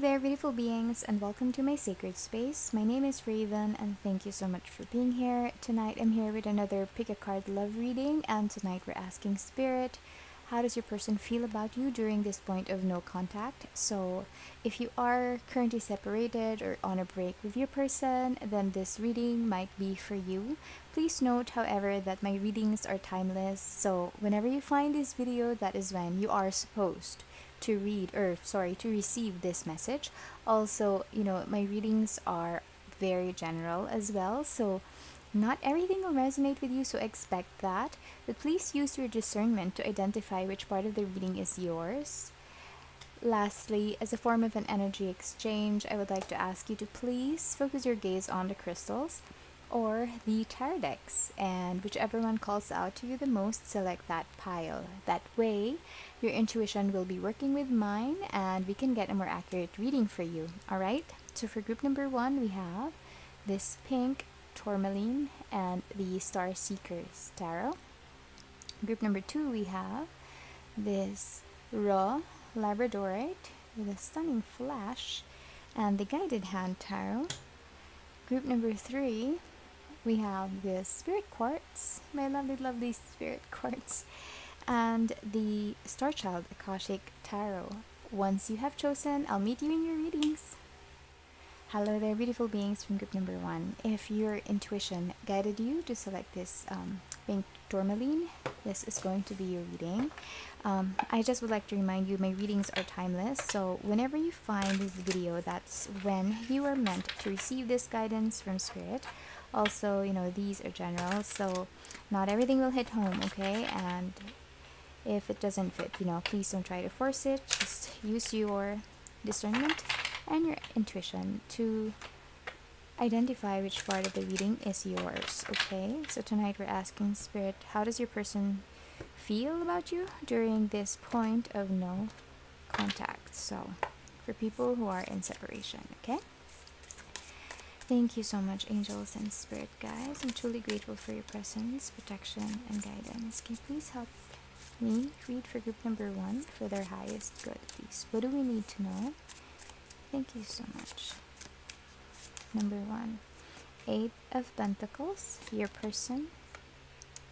there, beautiful beings, and welcome to my sacred space. My name is Raven, and thank you so much for being here. Tonight, I'm here with another pick a card love reading, and tonight we're asking Spirit, how does your person feel about you during this point of no contact? So, if you are currently separated or on a break with your person, then this reading might be for you. Please note, however, that my readings are timeless, so whenever you find this video, that is when you are supposed to receive this message. Also, my readings are very general as well, so not everything will resonate with you, so expect that. But please use your discernment to identify which part of the reading is yours. Lastly, as a form of an energy exchange, I would like to ask you to please focus your gaze on the crystals or the tarot decks, and whichever one calls out to you the most, select that pile. That way, your intuition will be working with mine and we can get a more accurate reading for you. Alright, so for group number 1, we have this pink Tourmaline and the Star Seekers Tarot. Group number 2, we have this raw Labradorite with a stunning flash and the Guided Hand Tarot. Group number 3, we have the Spirit Quartz, my lovely Spirit Quartz, and the Starchild Akashic Tarot. Once you have chosen, I'll meet you in your readings. Hello there, beautiful beings from group number 1. If your intuition guided you to select this pink Tourmaline, this is going to be your reading. I just would like to remind you, my readings are timeless, so whenever you find this video, that's when you are meant to receive this guidance from Spirit. Also, these are general, so not everything will hit home, okay? And if it doesn't fit, please don't try to force it. Just use your discernment and your intuition to identify which part of the reading is yours, okay? So tonight we're asking Spirit, how does your person feel about you during this point of no contact? So for people who are in separation, okay? Thank you so much, angels and spirit guides. I'm truly grateful for your presence, protection, and guidance. Can you please help me read for group number 1 for their highest good, please? What do we need to know? Thank you so much. Number 1, 8 of Pentacles, your person.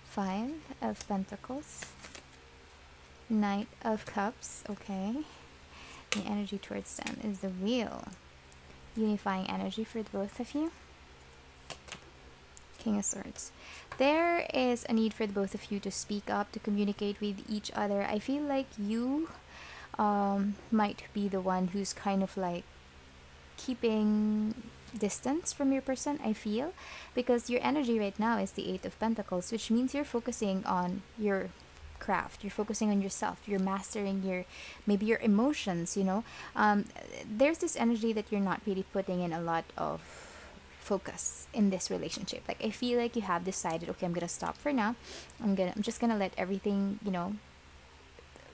5 of Pentacles. Knight of Cups, okay. The energy towards them is the Wheel. Unifying energy for the both of you. King of Swords. There is a need for the both of you to speak up, to communicate with each other. I feel like you might be the one who's kind of like keeping distance from your person, I feel, because your energy right now is the 8 of Pentacles, which means you're focusing on your craft, you're focusing on yourself, you're mastering maybe your emotions, there's this energy that you're not really putting in a lot of focus in this relationship. Like, I feel like you have decided, okay, I'm gonna stop for now, I'm just gonna let everything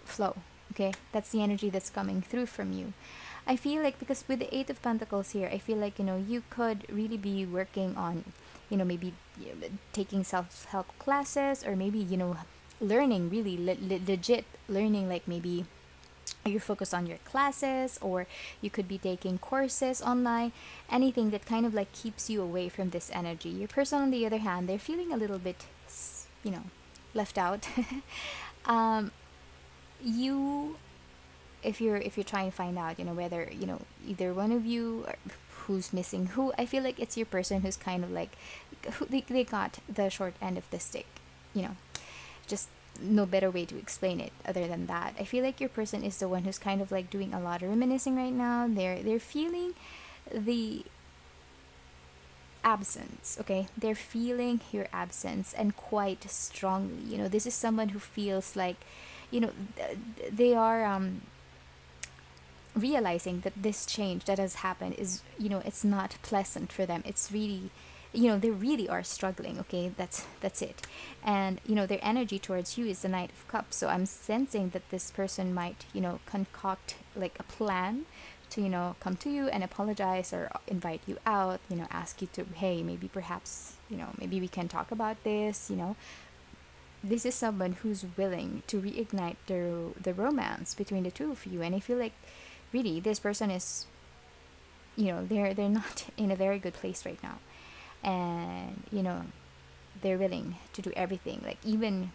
flow, okay? That's the energy that's coming through from you. I feel like, because with the 8 of Pentacles here, I feel like you could really be working on maybe taking self-help classes, or maybe learning, really legit learning, like maybe you're focused on your classes, or you could be taking courses online, anything that kind of like keeps you away from this energy. Your person, on the other hand, they're feeling a little bit left out. If you're trying to find out whether either one of you, or who's missing who, I feel like it's your person who's kind of like they got the short end of the stick, just no better way to explain it other than that. I feel like your person is the one who's kind of like doing a lot of reminiscing right now. They're feeling the absence, okay? They're feeling your absence, and quite strongly. This is someone who feels like they are realizing that this change that has happened is it's not pleasant for them. It's really they really are struggling, okay? That's it. And their energy towards you is the Knight of Cups, so I'm sensing that this person might concoct like a plan to come to you and apologize, or invite you out, ask you to, hey, maybe perhaps maybe we can talk about this. This is someone who's willing to reignite the romance between the two of you. And I feel like really this person is they're not in a very good place right now, and they're willing to do everything, like even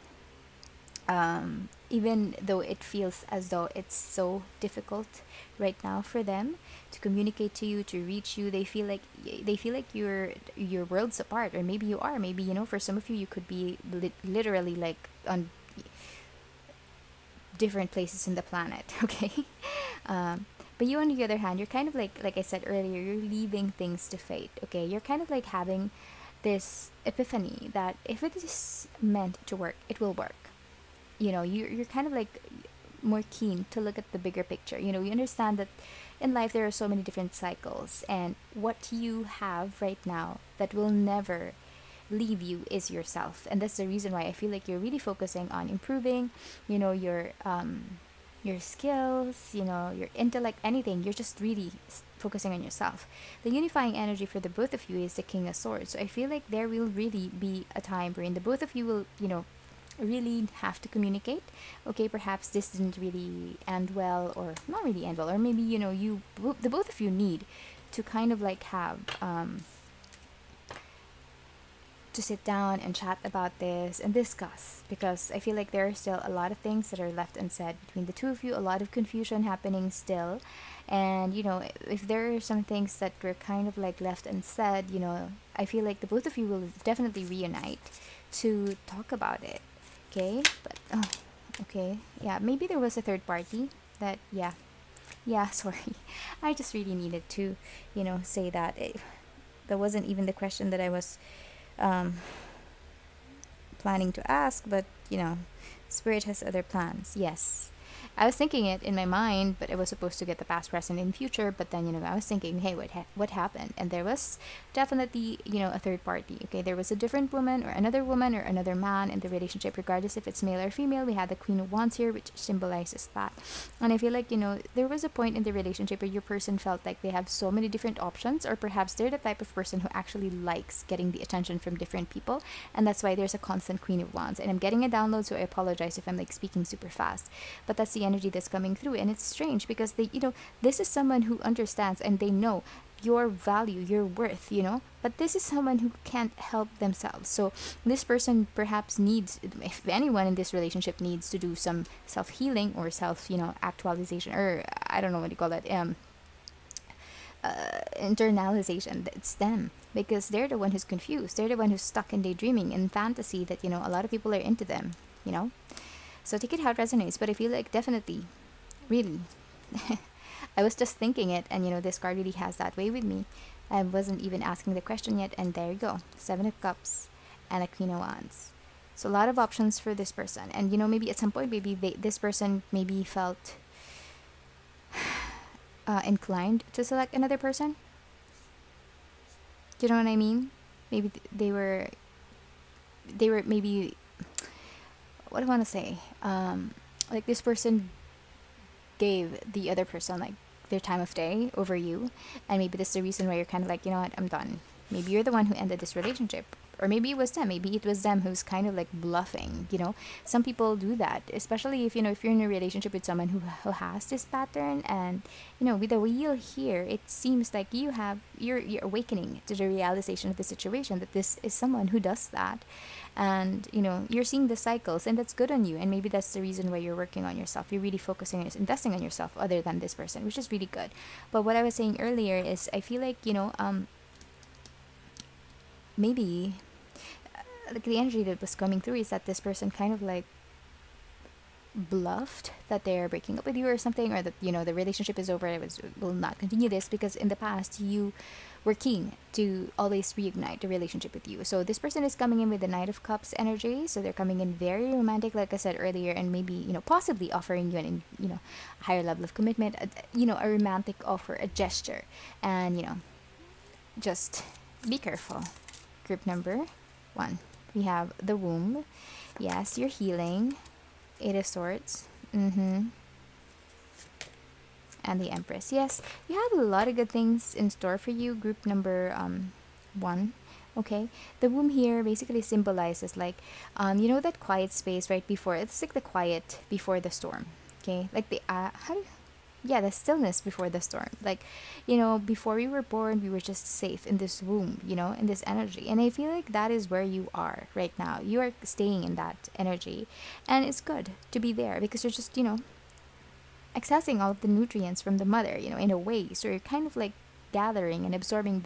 though it feels as though it's so difficult right now for them to communicate to you, to reach you. They feel like you're worlds apart, or maybe you are. Maybe for some of you, you could be literally like on different places in the planet. Okay. But you, on the other hand, you're kind of like I said earlier, you're leaving things to fate. Okay, you're kind of like having this epiphany that if it is meant to work, it will work. You're kind of like more keen to look at the bigger picture. You understand that in life there are so many different cycles, and what you have right now that will never leave you is yourself. And that's the reason why I feel like you're really focusing on improving your skills, your intellect, anything. You're just really focusing on yourself. The unifying energy for the both of you is the King of Swords. So I feel like there will really be a time wherein the both of you will, really have to communicate. Okay, perhaps this didn't really end well, or not really end well, or maybe, the both of you need to kind of like have, to sit down and chat about this and discuss, because I feel like there are still a lot of things that are left unsaid between the two of you, a lot of confusion happening still. And if there are some things that were kind of like left unsaid, I feel like the both of you will definitely reunite to talk about it. Okay, but okay, yeah, maybe there was a third party that, yeah, sorry. I just really needed to say that that wasn't even the question that I was planning to ask, but Spirit has other plans. Yes, I was thinking it in my mind, but I was supposed to get the past, present, and future. But then I was thinking, hey, what happened? And there was definitely a third party. Okay, there was a different woman or another man in the relationship, regardless if it's male or female. We had the Queen of Wands here, which symbolizes that. And I feel like there was a point in the relationship where your person felt like they have so many different options, or perhaps they're the type of person who actually likes getting the attention from different people, and that's why there's a constant Queen of Wands. And I'm getting a download, so I apologize if I'm like speaking super fast, but that's the energy that's coming through. And it's strange because this is someone who understands and they know your value, your worth, but this is someone who can't help themselves. So this person perhaps needs, if anyone in this relationship needs to do some self-healing or self actualization, or I don't know what you call that, internalization. It's them, because they're the one who's confused, they're the one who's stuck in daydreaming and fantasy that a lot of people are into them. So take it how it resonates, but I feel like definitely, really, I was just thinking it, and this card really has that way with me. I wasn't even asking the question yet, and there you go, 7 of Cups and a Queen of Wands. So a lot of options for this person, and maybe at some point, maybe this person maybe felt inclined to select another person. Do you know what I mean? Maybe they were maybe, what do I want to say? Like this person gave the other person like their time of day over you, and maybe this is the reason why you're kind of like, what, I'm done. Maybe you're the one who ended this relationship, or maybe it was them. Maybe it was them who's kind of like bluffing. Some people do that, especially if if you're in a relationship with someone who has this pattern, and with the wheel here, it seems like you're awakening to the realization of the situation that this is someone who does that. And you're seeing the cycles, and that's good on you. And maybe that's the reason why you're working on yourself. You're really focusing on investing on yourself other than this person, which is really good. But what I was saying earlier is, I feel like maybe like the energy that was coming through is that this person kind of like bluffed that they're breaking up with you or something, or that the relationship is over, will not continue this, because in the past you were keen to always reignite the relationship with you. So this person is coming in with the Knight of Cups energy, so they're coming in very romantic, like I said earlier, and maybe possibly offering you an a higher level of commitment, a romantic offer, a gesture. And just be careful. Group number 1, we have the Womb. Yes, you're healing. 8 of Swords. And the Empress. Yes, you have a lot of good things in store for you, group number 1. Okay, the Womb here basically symbolizes like that quiet space right before, it's like the quiet before the storm. Okay, like the yeah, the stillness before the storm. Like, you know, before we were born, we were just safe in this womb, you know, in this energy. And I feel like that is where you are right now. You are staying in that energy. And it's good to be there because you're just, you know, accessing all of the nutrients from the mother, you know, in a way. So you're kind of like gathering and absorbing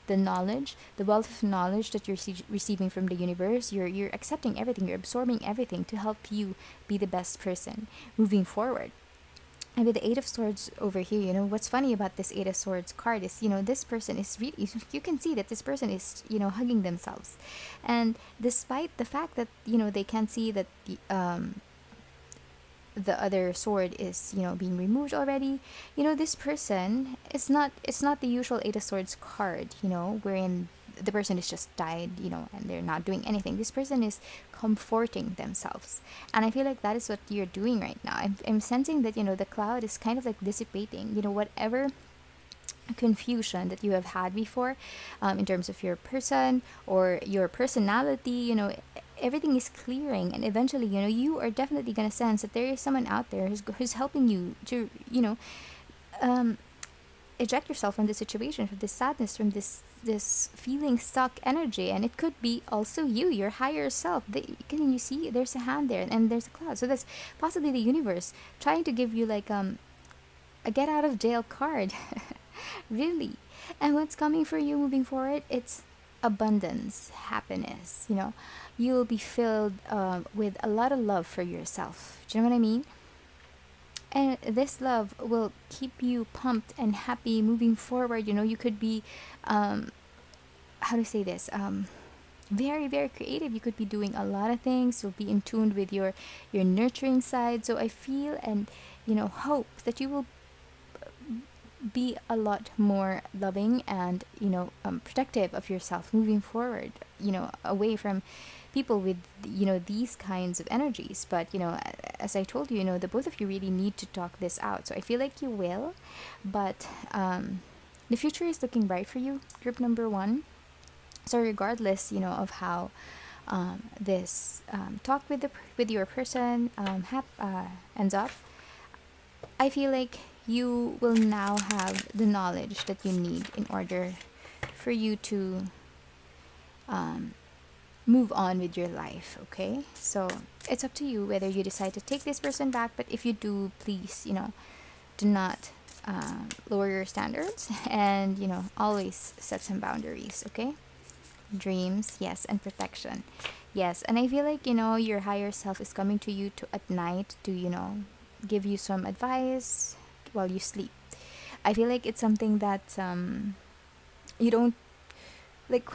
the knowledge, the wealth of knowledge that you're receiving from the universe. You're accepting everything, you're absorbing everything to help you be the best person moving forward. And with the Eight of Swords over here, you know, what's funny about this Eight of Swords card is, you know, this person is really, you can see that this person is, you know, hugging themselves. And despite the fact that, you know, they can see that the other sword is, you know, being removed already, you know, this person, it's not the usual Eight of Swords card, you know, wherein the person is just died, you know, and they're not doing anything. This person is comforting themselves. And I feel like that is what you're doing right now. I'm sensing that, you know, the cloud is kind of like dissipating, you know, whatever confusion that you have had before, in terms of your person or your personality, you know, everything is clearing. And eventually, you know, you are definitely going to sense that there is someone out there who's helping you to, you know, eject yourself from this situation, from this sadness, from this feeling stuck energy. And it could be also you, your higher self. Can you see there's a hand there and there's a cloud? So that's possibly the universe trying to give you like a get out of jail card. Really. And what's coming for you moving forward, it's abundance, happiness, you know. You'll be filled with a lot of love for yourself. Do you know what I mean? And this love will keep you pumped and happy moving forward. You know, you could be how to say this, very very creative. You could be doing a lot of things. You'll be in tune with your nurturing side. So I feel and, you know, hope that you will be a lot more loving and, you know, protective of yourself moving forward, you know, away from people with, you know, these kinds of energies. But, you know, as I told you, you know, the both of you really need to talk this out. So I feel like you will. But the future is looking bright for you, group number 1. So regardless, you know, of how this talk with your person ends up, I feel like you will now have the knowledge that you need in order for you to move on with your life. Okay, so it's up to you whether you decide to take this person back. But if you do, please, you know, do not lower your standards, and, you know, always set some boundaries. Okay, dreams, yes, and protection, yes. And I feel like, you know, your higher self is coming to you at night to, you know, give you some advice while you sleep. I feel like it's something that you don't like.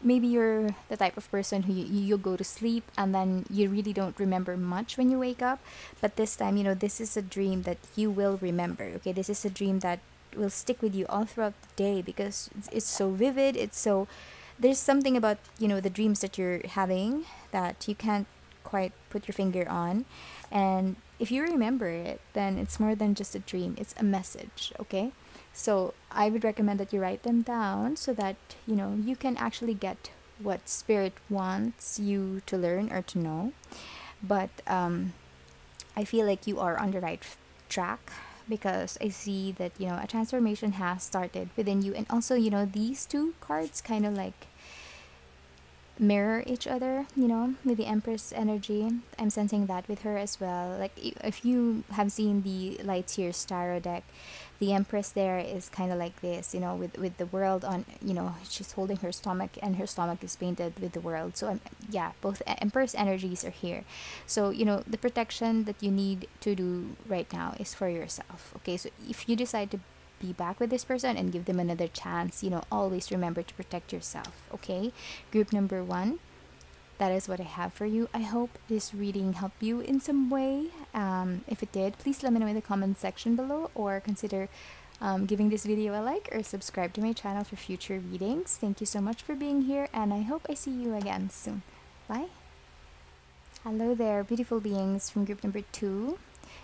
Maybe you're the type of person who you go to sleep and then you really don't remember much when you wake up. But this time, you know, this is a dream that you will remember. Okay, this is a dream that will stick with you all throughout the day because it's so vivid. It's so, there's something about, you know, the dreams that you're having that you can't quite put your finger on. And if you remember it, then it's more than just a dream, it's a message. Okay, so I would recommend that you write them down so that, you know, you can actually get what spirit wants you to learn or to know. But I feel like you are on the right track because I see that, you know, a transformation has started within you. And also, you know, these two cards kind of like mirror each other, you know, with the Empress energy. I'm sensing that with her as well. Like, if you have seen the Lights Here Tarot deck, the Empress there is kind of like this, you know, with the world on, you know, she's holding her stomach and her stomach is painted with the world. So yeah, both Empress energies are here. So, you know, the protection that you need to do right now is for yourself. Okay, so if you decide to be back with this person and give them another chance, you know, always remember to protect yourself. Okay, group number 1, that is what I have for you. I hope this reading helped you in some way. If it did, please let me know in the comment section below, or consider giving this video a like or subscribe to my channel for future readings. Thank you so much for being here, and I hope I see you again soon. Bye. Hello there, beautiful beings from group number 2.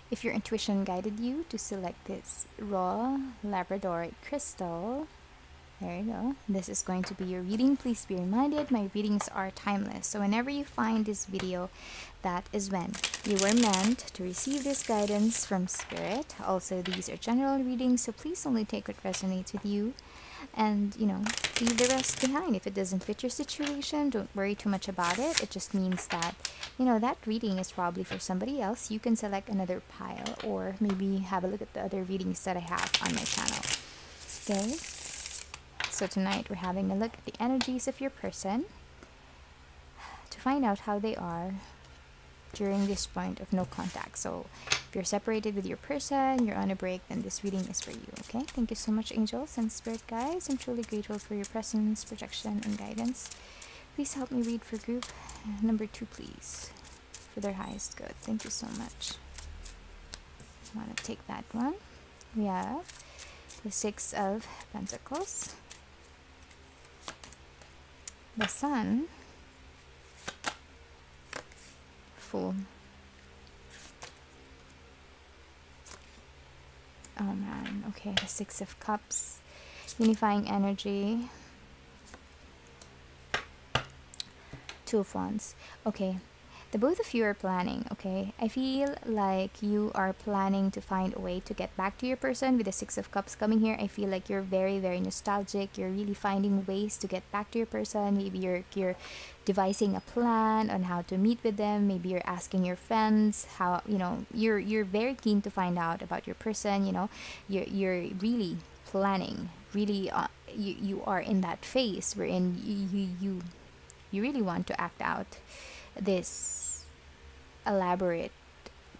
If your intuition guided you to select this raw Labradorite crystal, There you go. This is going to be your reading. Please be reminded, my readings are timeless. So whenever you find this video, that is when you were meant to receive this guidance from Spirit. Also, these are general readings, so please only take what resonates with you. And, you know, leave the rest behind. If it doesn't fit your situation, don't worry too much about it. It just means that, you know, that reading is probably for somebody else. You can select another pile or maybe have a look at the other readings that I have on my channel. Okay? So tonight we're having a look at the energies of your person to find out how they are during this point of no contact. So if you're separated with your person, you're on a break, then this reading is for you. Okay, thank you so much, angels and spirit guides. I'm truly grateful for your presence, protection, and guidance. Please help me read for group number 2, please, for their highest good. Thank you so much. I want to take that one. We have the 6 of Pentacles, the Sun, Fool. Oh man, okay, the 6 of Cups, unifying energy, 2 of Wands. Okay, the both of you are planning, okay? I feel like you are planning to find a way to get back to your person with the 6 of Cups coming here. I feel like you're very, very nostalgic. You're really finding ways to get back to your person. Maybe you're devising a plan on how to meet with them. Maybe you're asking your friends how, you know, you're very keen to find out about your person, you know. You're really planning, really you are in that phase wherein you really want to act out this elaborate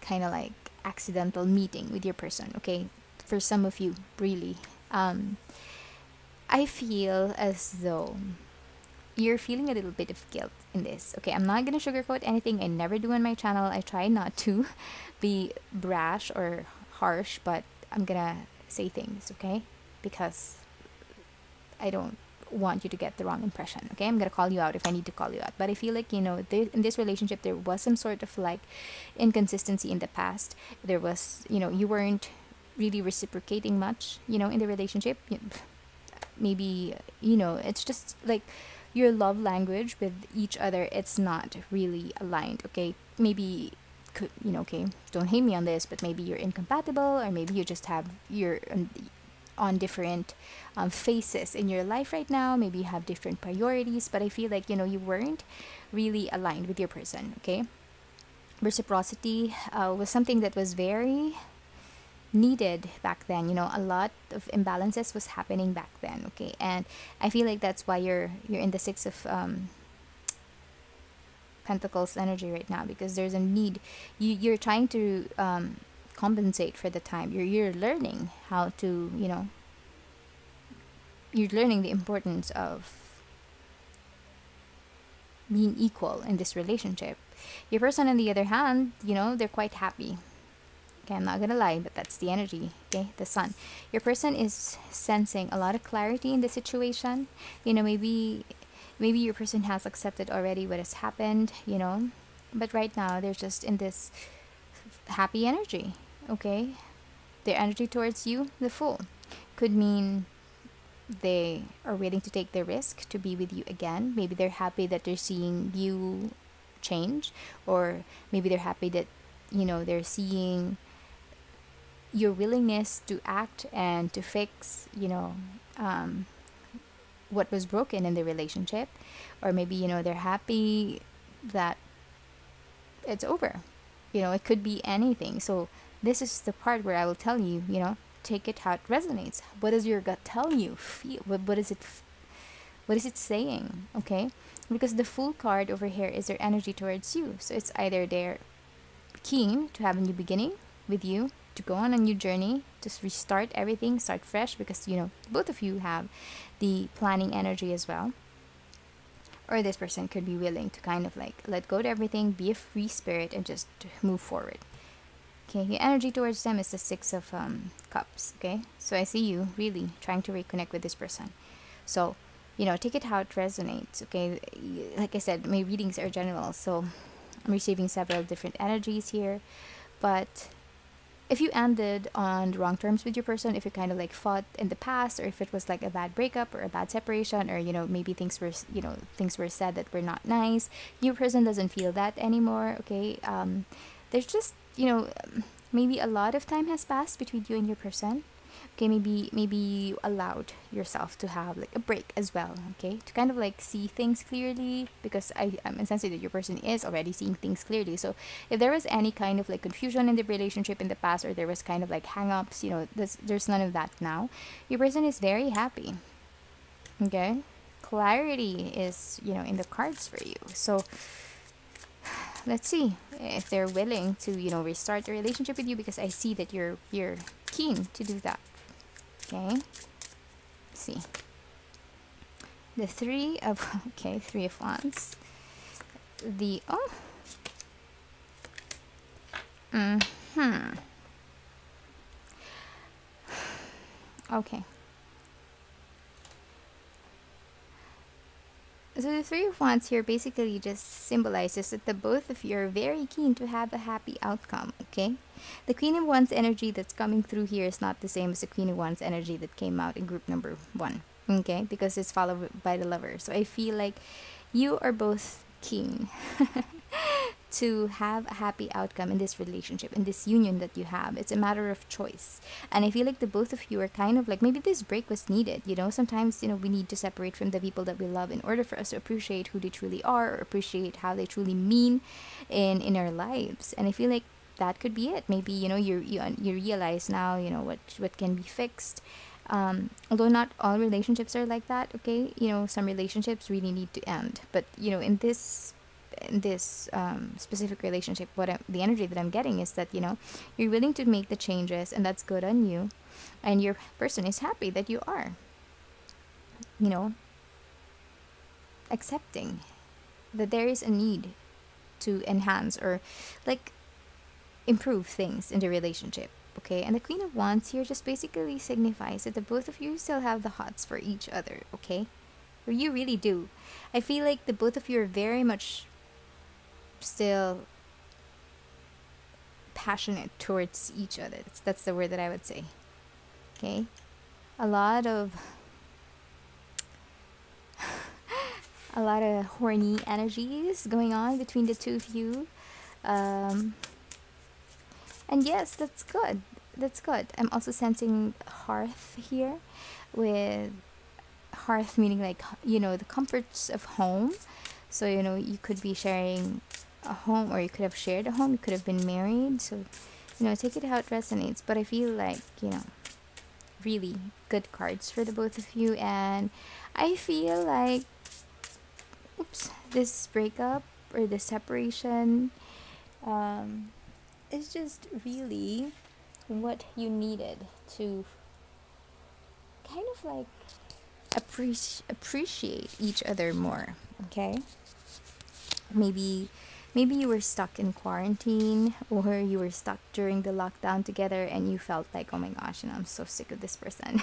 kind of like accidental meeting with your person. Okay, for some of you, really, I feel as though you're feeling a little bit of guilt in this. Okay, I'm not gonna sugarcoat anything. I never do on my channel. I try not to be brash or harsh, but I'm gonna say things, okay, because I don't want you to get the wrong impression. Okay, I'm gonna call you out if I need to call you out, but I feel like, you know, in this relationship there was some sort of like inconsistency in the past. There was, you know, you weren't really reciprocating much, you know, in the relationship. Maybe, you know, it's just like your love language with each other, it's not really aligned. Okay, maybe you know, okay, don't hate me on this, but maybe you're incompatible, or maybe you just have you're on different phases in your life right now. Maybe you have different priorities, but I feel like, you know, you weren't really aligned with your person. Okay, reciprocity was something that was very needed back then. You know, a lot of imbalances was happening back then. Okay, and I feel like that's why you're in the 6 of Pentacles energy right now, because there's a need. You're trying to compensate for the time. You're learning how to, you know, you're learning the importance of being equal in this relationship. Your person, on the other hand, you know, they're quite happy. Okay, I'm not gonna lie, but that's the energy. Okay, the Sun. Your person is sensing a lot of clarity in the situation. You know, maybe your person has accepted already what has happened, you know, but right now they're just in this happy energy. Okay, their energy towards you, the Fool, could mean they are willing to take the risk to be with you again. Maybe they're happy that they're seeing you change, or maybe they're happy that, you know, they're seeing your willingness to act and to fix, you know, what was broken in the relationship. Or maybe, you know, they're happy that it's over. You know, it could be anything. So this is the part where I will tell you, you know, take it how it resonates. What does your gut tell you? Feel what is it saying? Okay, because the Fool card over here is their energy towards you. So it's either they're keen to have a new beginning with you, to go on a new journey, to restart everything, start fresh, because, you know, both of you have the planning energy as well. Or this person could be willing to kind of like let go of everything, be a free spirit, and just move forward. Okay, your energy towards them is the 6 of Cups. Okay, so I see you really trying to reconnect with this person. So, you know, take it how it resonates. Okay, like I said, my readings are general, so I'm receiving several different energies here, but if you ended on the wrong terms with your person, if you kind of like fought in the past, or if it was like a bad breakup or a bad separation, or maybe things were said that were not nice, your person doesn't feel that anymore. Okay, there's just maybe a lot of time has passed between you and your person. Okay, maybe you allowed yourself to have like a break as well, okay, to kind of like see things clearly, because I'm sensitive that your person is already seeing things clearly. So if there was any kind of like confusion in the relationship in the past, or there was kind of like hang-ups, there's none of that now. Your person is very happy. Okay, clarity is in the cards for you. So let's see if they're willing to restart the relationship with you, because I see that you're keen to do that. Okay, let's see the three of Three of Wands, the okay. So the Three of Wands here basically just symbolizes that the both of you are very keen to have a happy outcome, okay? The Queen of Wands energy that's coming through here is not the same as the Queen of Wands energy that came out in group number 1, okay? Because it's followed by the Lover. So I feel like you are both keen to have a happy outcome in this relationship, in this union that you have. It's a matter of choice. And I feel like the both of you are kind of like, maybe this break was needed. Sometimes, we need to separate from the people that we love in order for us to appreciate who they truly are, or appreciate how they truly mean in our lives. And I feel like that could be it. Maybe, you realize now, what can be fixed. Although not all relationships are like that, okay? Some relationships really need to end. But, in this specific relationship, the energy that I'm getting is that you're willing to make the changes, and that's good on you, and your person is happy that you are accepting that there is a need to enhance or like improve things in the relationship. Okay, and the Queen of Wands here just basically signifies that the both of you still have the hots for each other. Okay, or you really do. I feel like the both of you are very much still passionate towards each other. That's the word that I would say. Okay, a lot of horny energies going on between the two of you, and yes, that's good. I'm also sensing hearth here, with hearth meaning like the comforts of home. So you could be sharing a home, or you could have shared a home, you could have been married. So take it how it resonates. But I feel like really good cards for the both of you, and I feel like this breakup or this separation is just really what you needed to kind of like appreciate each other more. Okay, maybe you were stuck in quarantine, or you were stuck during the lockdown together, and you felt like, oh my gosh, I'm so sick of this person.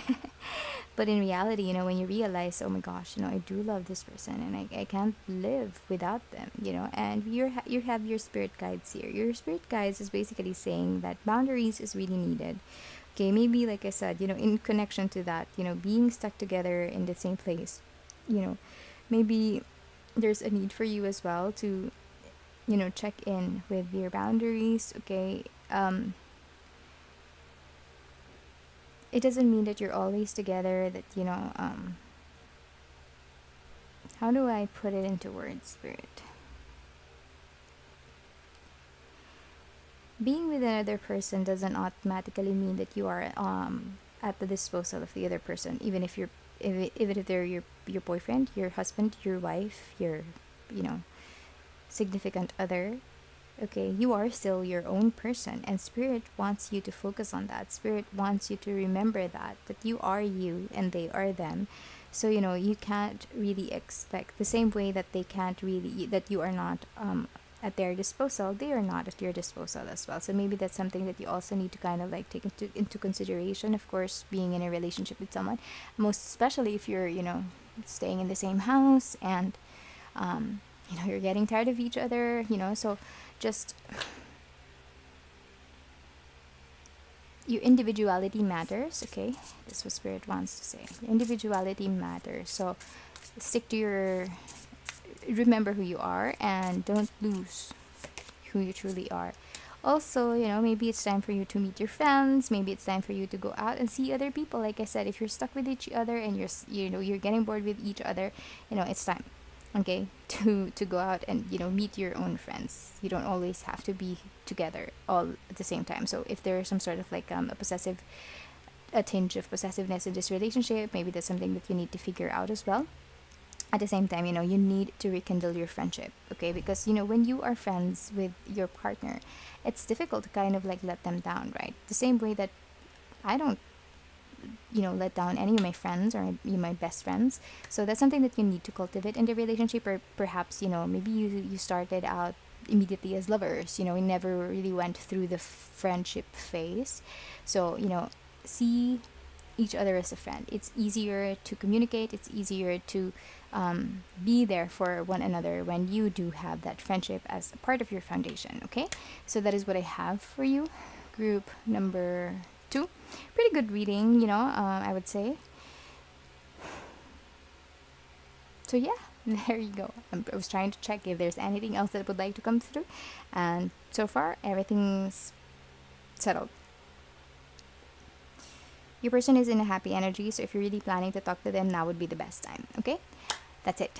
But in reality, when you realize, oh my gosh, I do love this person, and I can't live without them, and you have your spirit guides here. Your spirit guides is basically saying that boundaries is really needed. Okay, maybe like I said, in connection to that, being stuck together in the same place, maybe there's a need for you as well to check in with your boundaries. Okay, it doesn't mean that you're always together, that how do I put it into words, Spirit? Being with another person doesn't automatically mean that you are at the disposal of the other person, even if they're your boyfriend, your husband, your wife, your significant other. Okay, you are still your own person, and Spirit wants you to focus on that. Spirit wants you to remember that you are you and they are them. So you can't really expect the same way that they can't really, that you are not at their disposal, they are not at your disposal as well. So maybe that's something that you also need to kind of like take into consideration. Of course, being in a relationship with someone, most especially if you're staying in the same house, and you're getting tired of each other, so just your individuality matters. Okay, this is what Spirit wants to say. Your individuality matters. So stick to your, remember who you are and don't lose who you truly are. Also, you know, maybe it's time for you to meet your friends. Maybe it's time for you to go out and see other people. Like I said, if you're stuck with each other and you're getting bored with each other, you know, it's time, okay, to go out and, you know, meet your own friends. You don't always have to be together all at the same time. So if there's some sort of like a tinge of possessiveness in this relationship, maybe that's something that you need to figure out as well. At the same time, you know, you need to rekindle your friendship, okay? Because, you know, when you are friends with your partner, it's difficult to kind of like let them down, right? The same way that I don't, you know, let down any of my friends or my best friends. So that's something that you need to cultivate in the relationship. Or perhaps, you know, maybe you started out immediately as lovers, you know, we never really went through the friendship phase. So, you know, see each other as a friend. It's easier to communicate. It's easier to be there for one another when you do have that friendship as a part of your foundation. Okay, so that is what I have for you. Group number 2, pretty good reading, you know, I would say. So yeah, there you go. I was trying to check if there's anything else that would like to come through, and so far everything's settled. Your person is in a happy energy, so if you're really planning to talk to them, now would be the best time. Okay, that's it.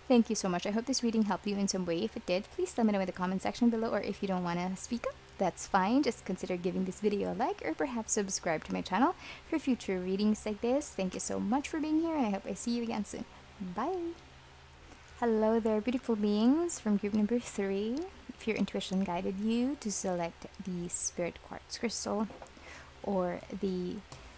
Thank you so much. I hope this reading helped you in some way. If it did, please let me know in the comment section below, or if you don't want to speak up, that's fine. Just consider giving this video a like, or perhaps subscribe to my channel for future readings like this. Thank you so much for being here, and I hope I see you again soon. Bye! Hello there, beautiful beings from group number 3. If your intuition guided you to select the Spirit Quartz Crystal or the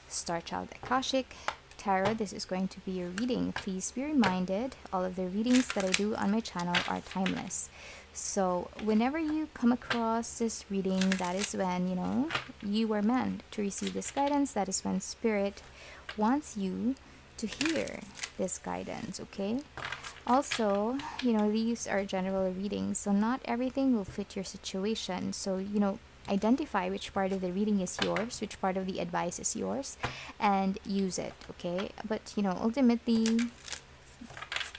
Starchild Akashic Tarot, this is going to be your reading. Please be reminded, all of the readings that I do on my channel are timeless. So whenever you come across this reading, that is when, you know, you were meant to receive this guidance. That is when Spirit wants you to hear this guidance, okay? Also, you know, these are general readings, so not everything will fit your situation. So, you know, identify which part of the reading is yours, which part of the advice is yours, and use it, okay? But, you know, ultimately,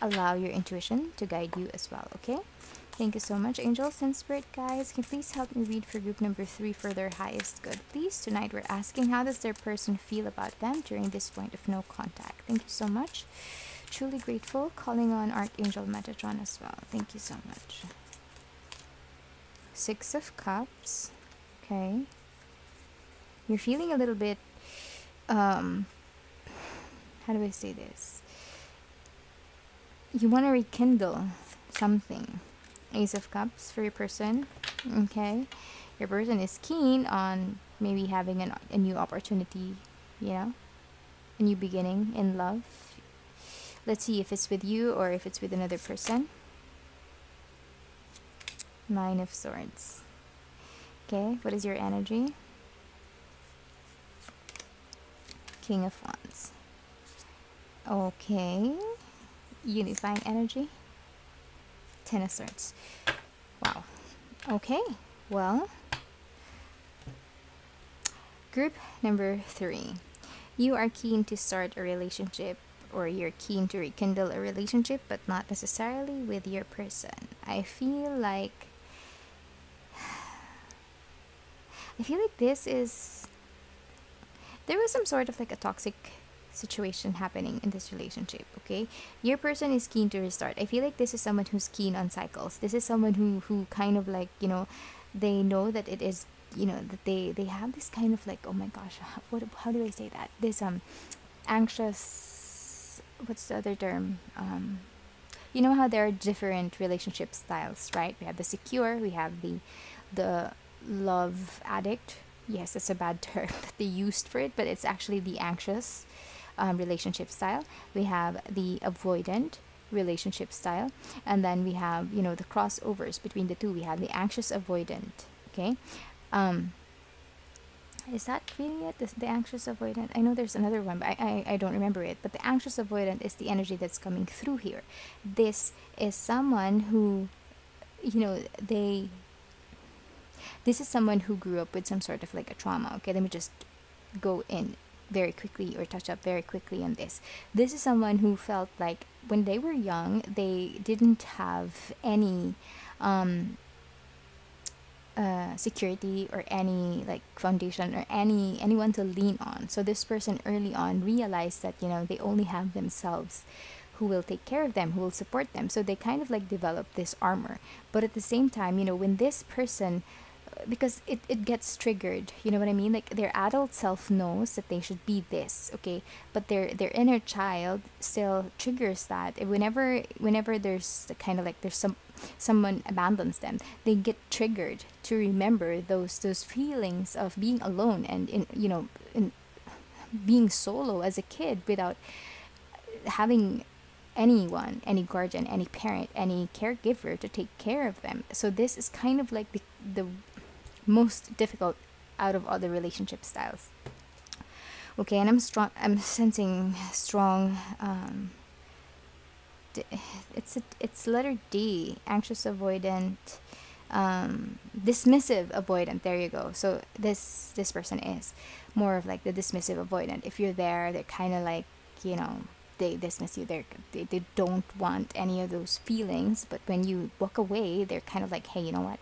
allow your intuition to guide you as well, okay? Thank you so much, angels and spirit guides. Can you please help me read for group number 3 for their highest good, please? Tonight we're asking, how does their person feel about them during this point of no contact? Thank you so much. Truly grateful. Calling on Archangel Metatron as well. Thank you so much. 6 of Cups. Okay. You're feeling a little bit, how do I say this? You want to rekindle something. Ace of Cups for your person. Okay. Your person is keen on maybe having a new opportunity, you know, a new beginning in love. Let's see if it's with you or if it's with another person. 9 of Swords. Okay, what is your energy? King of Wands. Okay. Unifying energy. 10 of Swords. Wow. Okay, well. Group number 3. You are keen to start a relationship, or you're keen to rekindle a relationship, but not necessarily with your person. I feel like this is, there was some sort of like a toxic situation happening in this relationship, okay? Your person is keen to restart. I feel like this is someone who's keen on cycles. This is someone who kind of like, you know, they know that it is, you know, that they have this kind of like, oh my gosh, how do I say that? This anxious, what's the other term? You know how there are different relationship styles, right? We have the secure, we have the love addict. Yes, that's a bad term that they used for it, but it's actually the anxious relationship style. We have the avoidant relationship style, and then we have, you know, the crossovers between the two. We have the anxious avoidant. Okay, is that really it? The anxious avoidant? I know there's another one, but I don't remember it. But the anxious avoidant is the energy that's coming through here. This is someone who, you know, This is someone who grew up with some sort of like a trauma. Okay, let me just go in very quickly or touch up very quickly on this. This is someone who felt like when they were young, they didn't have any security or any like foundation or anyone to lean on. So this person early on realized that, you know, they only have themselves who will take care of them, who will support them. So they kind of like develop this armor. But at the same time, you know, when this person, because it gets triggered, you know what I mean, like their adult self knows that they should be this, okay, but their inner child still triggers that. Whenever there's the kind of like there's someone abandons them, they get triggered to remember those feelings of being alone and in being solo as a kid without having anyone, any guardian, any parent, any caregiver to take care of them. So this is kind of like the most difficult out of all the relationship styles. Okay, and I'm sensing strong it's letter D, anxious avoidant, dismissive avoidant. There you go. So this person is more of like the dismissive avoidant. If you're there, they're kind of like, you know, they dismiss you. They don't want any of those feelings, but when you walk away, they're kind of like, hey, you know what,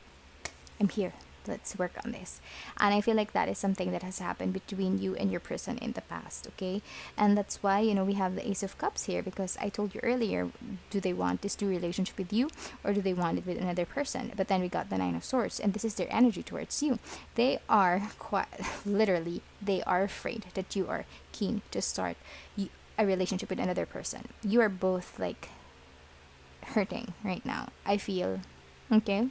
I'm here, let's work on this. And I feel like that is something that has happened between you and your person in the past. Okay, and that's why, you know, we have the Ace of Cups here, because I told you earlier, do they want this new relationship with you or do they want it with another person? But then we got the Nine of Swords, and this is their energy towards you. They are quite literally, they are afraid that you are keen to start a relationship with another person. You are both like hurting right now, I feel. Okay,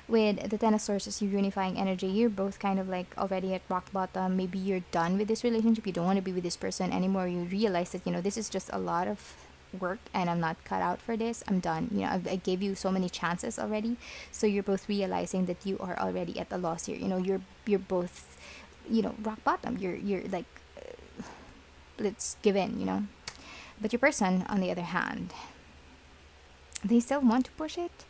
with the Ten of Swords as your unifying energy, you're both kind of like already at rock bottom. Maybe you're done with this relationship, you don't want to be with this person anymore. You realize that, you know, this is just a lot of work and I'm not cut out for this. I'm done. You know, I gave you so many chances already. So you're both realizing that you are already at a loss here. You know, you're both, you know, rock bottom. You're like, let's give in, you know. But your person, on the other hand, they still want to push it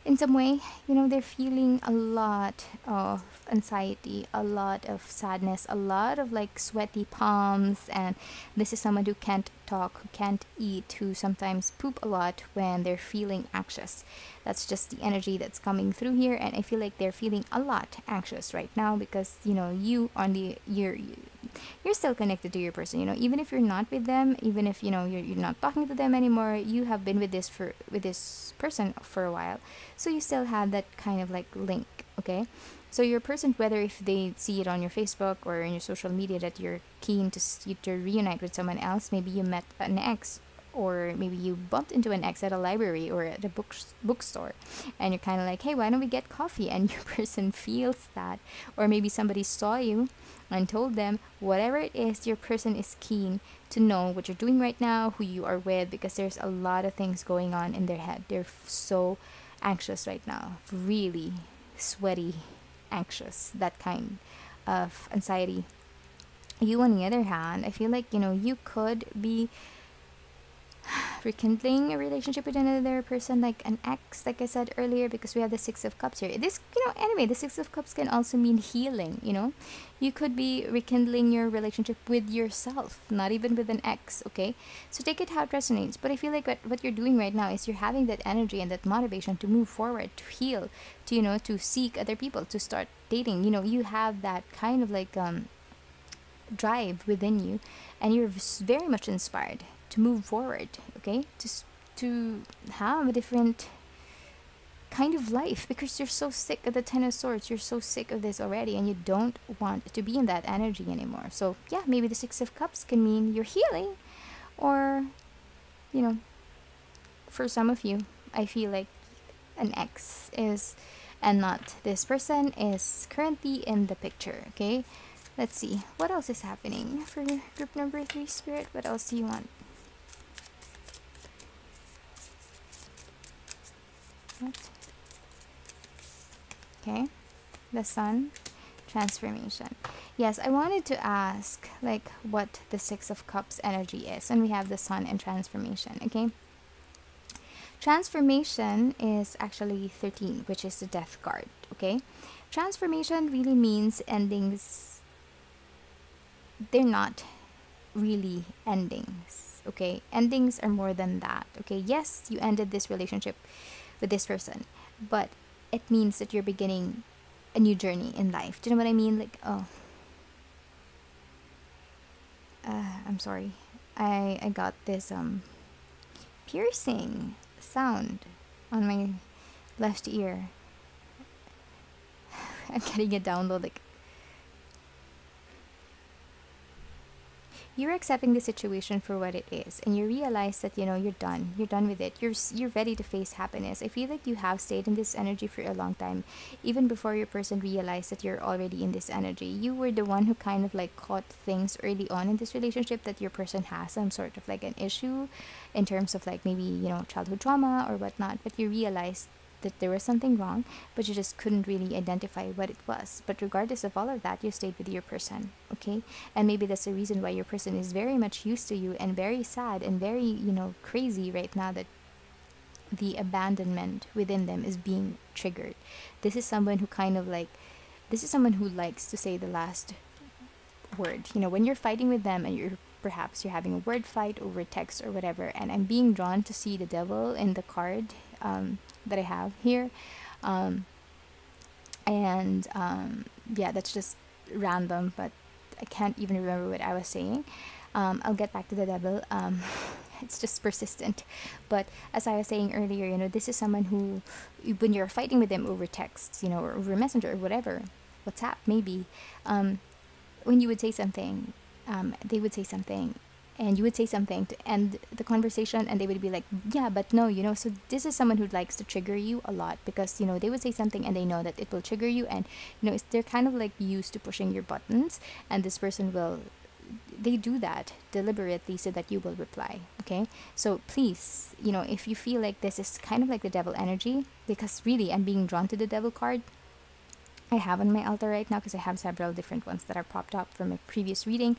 in some way. You know, they're feeling a lot of anxiety, a lot of sadness, a lot of like sweaty palms. And this is someone who can't talk, who can't eat, who sometimes poop a lot when they're feeling anxious. That's just the energy that's coming through here. And I feel like they're feeling a lot anxious right now because, you know, you're still connected to your person. You know, even if you're not with them, even if, you know, you're not talking to them anymore, you have been with this person for a while, so you still have that kind of like link. Okay, so your person, whether if they see it on your Facebook or in your social media that you're keen to reunite with someone else, maybe you met an ex, or maybe you bumped into an ex at a library or at a bookstore, and you're kind of like, hey, why don't we get coffee? And your person feels that. Or maybe somebody saw you and told them, whatever it is, your person is keen to know what you're doing right now, who you are with, because there's a lot of things going on in their head. They're so anxious right now, really sweaty, anxious, that kind of anxiety. You, on the other hand, I feel like, you know, you could be rekindling a relationship with another person, like an ex, like I said earlier, because we have the Six of Cups here. This, you know, anyway, the Six of Cups can also mean healing. You know, you could be rekindling your relationship with yourself, not even with an ex. Okay, so take it how it resonates. But I feel like what you're doing right now is you're having that energy and that motivation to move forward, to heal, to, you know, to seek other people, to start dating. You know, you have that kind of like drive within you, and you're very much inspired to move forward, okay, to have a different kind of life, because you're so sick of the Ten of Swords. You're so sick of this already, and you don't want to be in that energy anymore. So yeah, maybe the Six of Cups can mean you're healing, or, you know, for some of you, I feel like an ex is, and not this person, is currently in the picture. Okay, let's see what else is happening for group number 3, Spirit. What else do you want? Okay, the Sun, transformation. Yes, I wanted to ask like what the Six of Cups energy is, and we have the Sun and transformation. Okay, Transformation is actually 13, which is the death card, okay? Transformation really means endings. They're not really endings, okay? Endings are more than that, okay? Yes, you ended this relationship with this person, but it means that you're beginning a new journey in life. Do you know what I mean? Like, oh, I'm sorry. I got this piercing sound on my left ear. I'm getting a download. Like, you're accepting the situation for what it is, and you realize that, you know, you're done with it. You're ready to face happiness. I feel like you have stayed in this energy for a long time, even before your person realized that you're already in this energy. You were the one who kind of like caught things early on in this relationship, that your person has some sort of like an issue in terms of like maybe, you know, childhood trauma or whatnot, but you realized that there was something wrong, but you just couldn't really identify what it was. But regardless of all of that, you stayed with your person, okay? And maybe that's the reason why your person is very much used to you and very sad and very, you know, crazy right now, that the abandonment within them is being triggered. This is someone who kind of like, this is someone who likes to say the last word. You know, when you're fighting with them and perhaps you're having a word fight over text or whatever, and I'm being drawn to see the devil in the card that I have here, yeah, that's just random, but I can't even remember what I was saying. I'll get back to the devil. It's just persistent. But as I was saying earlier, you know, this is someone who, when you're fighting with them over texts, you know, or over Messenger or whatever, WhatsApp maybe, when you would say something, they would say something, and you would say something to end the conversation, and they would be like, yeah, but no, you know. So this is someone who likes to trigger you a lot, because, you know, they would say something and they know that it will trigger you, and, you know, they're kind of like used to pushing your buttons, and this person will, they do that deliberately so that you will reply, okay? So please, you know, if you feel like this is kind of like the devil energy, because really I'm being drawn to the devil card, I have on my altar right now, because I have several different ones that are popped up from a previous reading.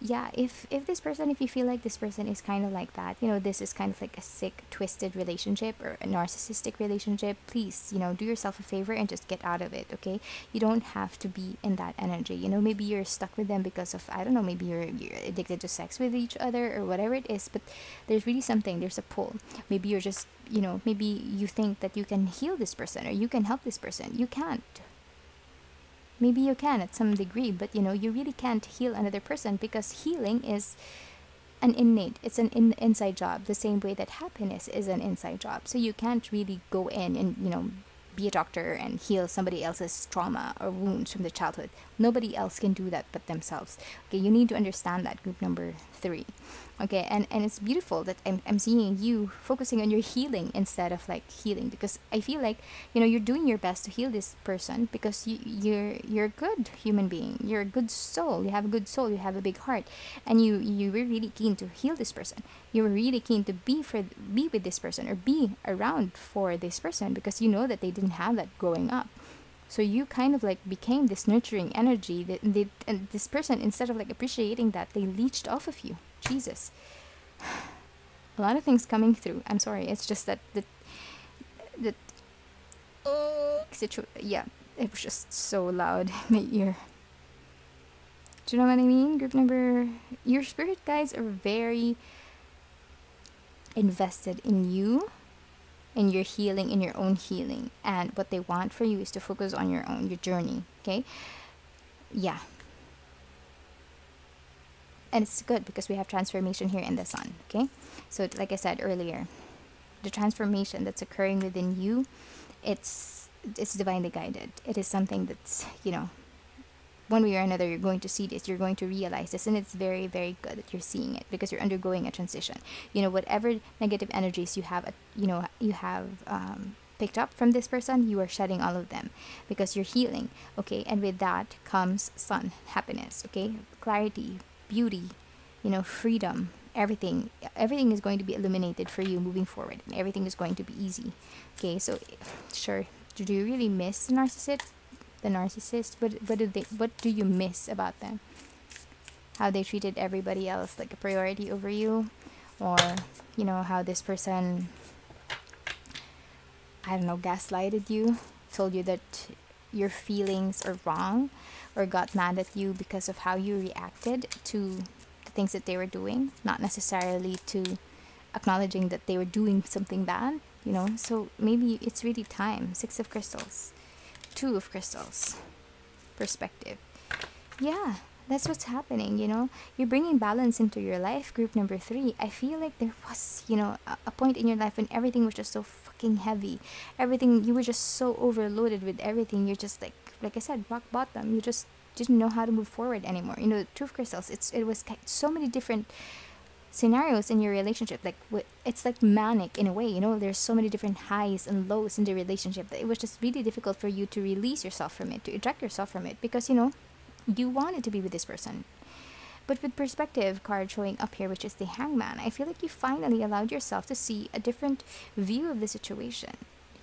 Yeah, if this person, if you feel like this person is kind of like that, you know, this is kind of like a sick, twisted relationship or a narcissistic relationship, please, you know, do yourself a favor and just get out of it, okay? You don't have to be in that energy. You know, maybe you're stuck with them because of, I don't know, maybe you're addicted to sex with each other or whatever it is, but there's really something, there's a pull. Maybe you're just, you know, maybe you think that you can heal this person or you can help this person. You can't. Maybe you can at some degree, but, you know, you really can't heal another person, because healing is an innate, it's an inside job, the same way that happiness is an inside job. So you can't really go in and, you know, be a doctor and heal somebody else's trauma or wounds from the childhood. Nobody else can do that but themselves. Okay, you need to understand that, group number 3. Okay, and it's beautiful that I'm seeing you focusing on your healing instead of like healing, because I feel like, you know, you're doing your best to heal this person, because you're a good human being, you're a good soul, you have a good soul, you have a big heart, and you were really keen to heal this person. You were really keen to be with this person or be around for this person, because you know that they didn't have that growing up. So you kind of like became this nurturing energy and this person, instead of like appreciating that, they leached off of you. Jesus. A lot of things coming through. I'm sorry. It's just that yeah, it was just so loud in my ear. Do you know what I mean? Group number, your spirit guides are very invested in you, in your healing, in your own healing, and what they want for you is to focus on your journey. Okay, yeah. And it's good because we have transformation here in the sun, okay? So like I said earlier, the transformation that's occurring within you, it's divinely guided. It is something that's, you know, one way or another, you're going to see this, you're going to realize this, and it's very, very good that you're seeing it, because you're undergoing a transition. You know, whatever negative energies you have, picked up from this person, you are shedding all of them, because you're healing, okay? And with that comes sun, happiness, okay? Clarity, beauty, you know, freedom, everything is going to be illuminated for you moving forward, and everything is going to be easy. Okay, so sure, do you really miss the narcissist? What do you miss about them? How they treated everybody else like a priority over you, or, you know, how this person I don't know, gaslighted you, told you that your feelings are wrong, or got mad at you because of how you reacted to the things that they were doing, not necessarily to acknowledging that they were doing something bad, you know. So maybe it's really time. Six of crystals, two of crystals, perspective. Yeah, that's what's happening, you know. You're bringing balance into your life, group number three. I feel like there was, you know, a point in your life when everything was just so fucking heavy. Everything, you were just so overloaded with everything. You're just like I said, rock bottom. You just didn't know how to move forward anymore. You know, the two of crystals, it was so many different scenarios in your relationship. Like, it's like manic in a way, you know. There's so many different highs and lows in the relationship that it was just really difficult for you to release yourself from it, to eject yourself from it, because, you know, you wanted to be with this person. But with perspective card showing up here, which is the Hangman, I feel like you finally allowed yourself to see a different view of the situation.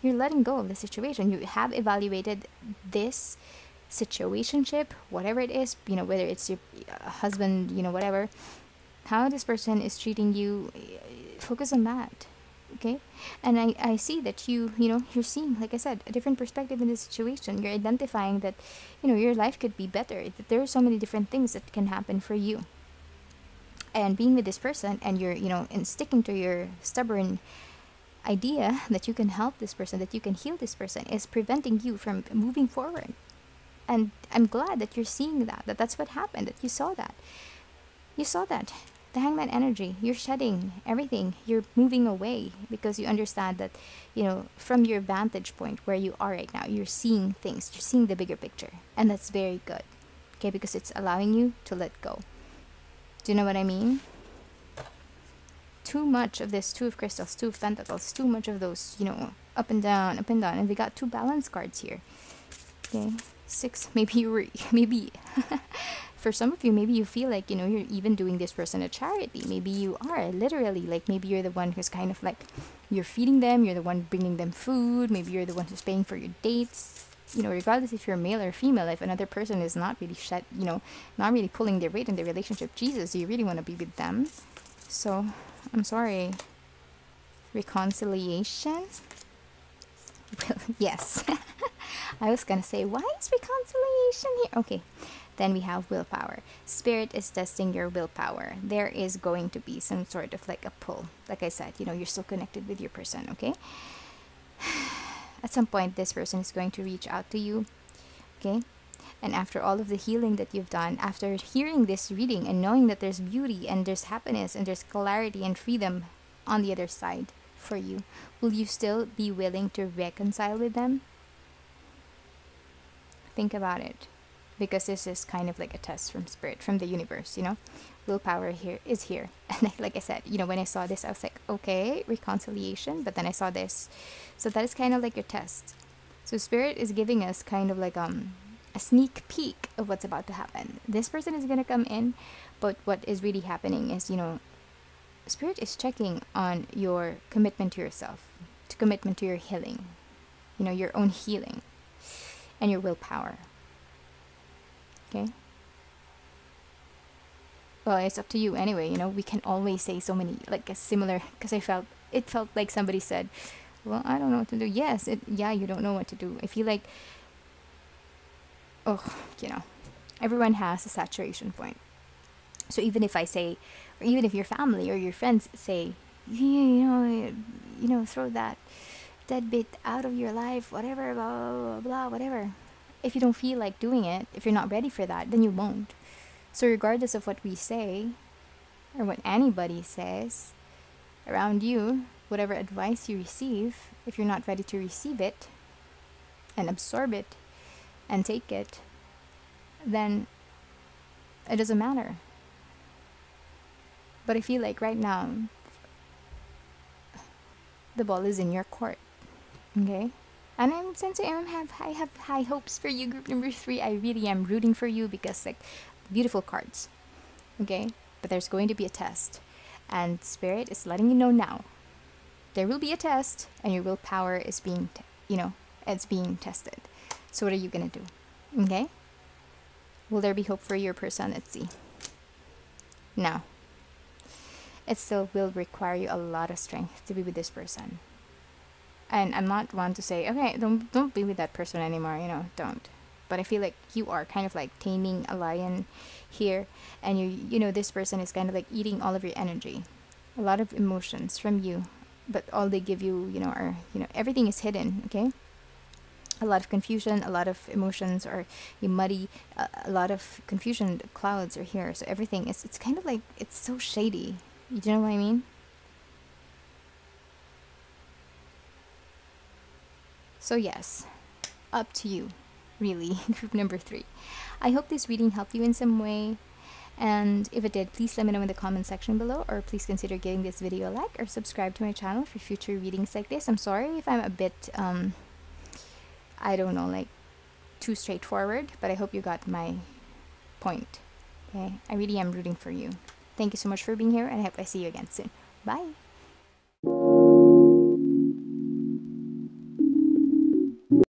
You're letting go of the situation. You have evaluated this situationship, whatever it is, you know, whether it's your husband, you know, whatever, how this person is treating you. Focus on that. Okay, and I see that you know, you're seeing, like I said, a different perspective in the situation. You're identifying that, you know, your life could be better, that there are so many different things that can happen for you. And being with this person, and you're, you know, and sticking to your stubborn idea that you can help this person, that you can heal this person, is preventing you from moving forward. And I'm glad that you're seeing that's what happened, that you saw that. The Hangman energy, you're shedding everything, you're moving away, because you understand that, you know, from your vantage point where you are right now, you're seeing things, you're seeing the bigger picture, and that's very good. Okay, because it's allowing you to let go. Do you know what I mean? Too much of this two of crystals, two of pentacles, too much of those, you know, up and down, and we got two balance cards here. Okay, six, maybe for some of you, maybe you feel like, you know, you're even doing this person a charity. Maybe you are, literally. Like, maybe you're the one who's kind of like, you're feeding them, you're the one bringing them food, maybe you're the one who's paying for your dates. You know, regardless if you're male or female, if another person is not really not really pulling their weight in the relationship, Jesus, do you really want to be with them? So, I'm sorry. Reconciliation? Well, yes. I was gonna say, why is reconciliation here? Okay. Then we have willpower. Spirit is testing your willpower. There is going to be some sort of like a pull. Like I said, you know, you're still connected with your person, okay? At some point, this person is going to reach out to you, okay? And after all of the healing that you've done, after hearing this reading and knowing that there's beauty and there's happiness and there's clarity and freedom on the other side for you, will you still be willing to reconcile with them? Think about it. Because this is kind of like a test from spirit, from the universe, you know. Willpower here is here. And like I said, you know, when I saw this, I was like, okay, reconciliation. But then I saw this. So that is kind of like your test. So spirit is giving us kind of like a sneak peek of what's about to happen. This person is going to come in, but what is really happening is, you know, spirit is checking on your commitment to yourself, to commitment to your healing, you know, your own healing, and your willpower. Okay. Well, it's up to you anyway, you know. We can always say so many, like, a similar, because it felt like somebody said, well, I don't know what to do. Yes, yeah, you don't know what to do. I feel like, oh, you know, everyone has a saturation point. So even if I say, or even if your family or your friends say, you know, throw that bit out of your life, whatever, blah, blah, blah, blah, whatever. If you don't feel like doing it, if you're not ready for that, then you won't. So regardless of what we say, or what anybody says around you, whatever advice you receive, if you're not ready to receive it, and absorb it, and take it, then it doesn't matter. But I feel like right now, the ball is in your court. Okay? And since I have high hopes for you, group number 3. I really am rooting for you, because, like, beautiful cards. Okay? But there's going to be a test. And Spirit is letting you know now. There will be a test, and your willpower is being, it's being tested. So what are you going to do? Okay? Will there be hope for your person? Let's see. No. It still will require you a lot of strength to be with this person. And I'm not one to say, okay, don't be with that person anymore, you know, don't. But I feel like you are kind of like taming a lion here, and you know, this person is kind of like eating all of your energy, a lot of emotions from you, but all they give you, you know, are, you know, everything is hidden. Okay, a lot of confusion, a lot of emotions, or you muddy, a lot of confusion. Clouds are here, so everything is, it's kind of like, it's so shady. You know what I mean? So yes, up to you, really. Group number 3. I hope this reading helped you in some way. And if it did, please let me know in the comment section below, or please consider giving this video a like or subscribe to my channel for future readings like this. I'm sorry if I'm a bit, I don't know, like too straightforward, but I hope you got my point. Okay, I really am rooting for you. Thank you so much for being here, and I hope I see you again soon. Bye!